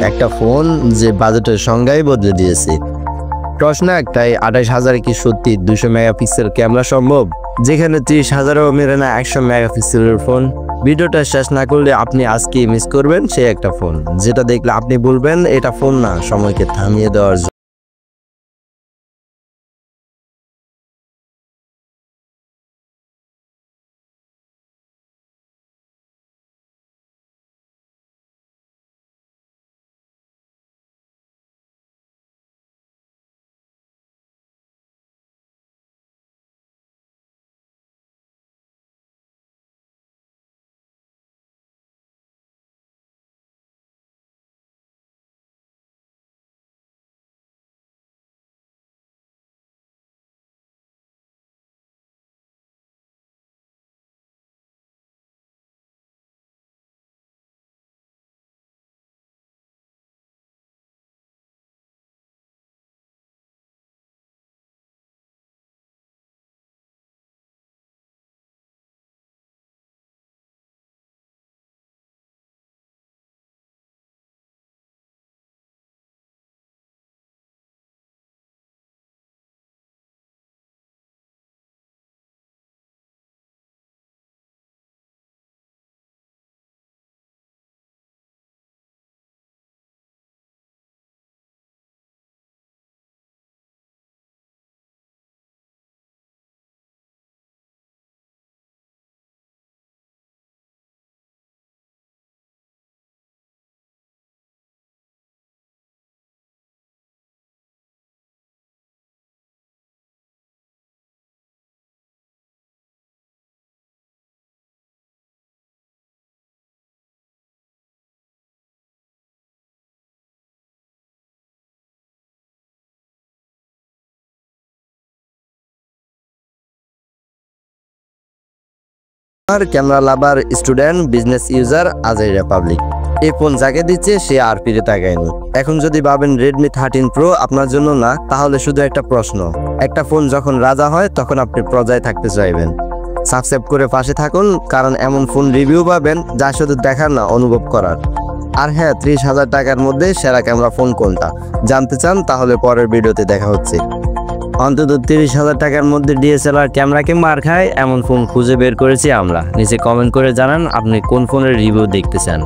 একটা ফোন যে বাজেটের সংজ্ঞাই বদলে দিয়েছে। প্রশ্ন একটাই, 28,000 কি সত্যি 200 মেগাপিক্সেল ক্যামেরা সম্ভব, যেখানে 30,000ও মেলে না 100 মেগাপিক্সেলের ফোন? ভিডিওটা শেষ না করলে আপনি আজকে মিস করবেন সেই একটা ফোন, যেটা দেখলে আপনি বলবেন এটা ফোন না, সময়কে থামিয়ে দেওয়ার জন্য। আর ক্যামেরা লাভার, স্টুডেন্ট, বিজনেস ইউজার, আজই রিপাবলিক এই ফোন যাকে দিচ্ছে সে আর ফিরে তাকায়নি। এখন যদি ভাবেন Redmi 13 Pro আপনার জন্য না, তাহলে শুধু একটা প্রশ্ন, একটা ফোন যখন রাজা হয় তখন আপনি প্রজায় থাকতে চাইবেন। সাবস্ক্রাইব করে পাশে থাকুন, কারণ এমন ফোন রিভিউ পাবেন যা শুধু দেখার না, অনুভব করার। আর হ্যাঁ, 30,000 টাকার মধ্যে সেরা ক্যামেরা ফোন কোনটা জানতে চান, তাহলে পরের ভিডিওতে দেখা হচ্ছে। অন্তত 30,000 টাকার মধ্যে DSLR ক্যামেরাকে মার খায় এমন ফোন খুঁজে বের করেছি আমরা। নিচে কমেন্ট করে জানান আপনি কোন ফোনের রিভিউ দেখতে চান।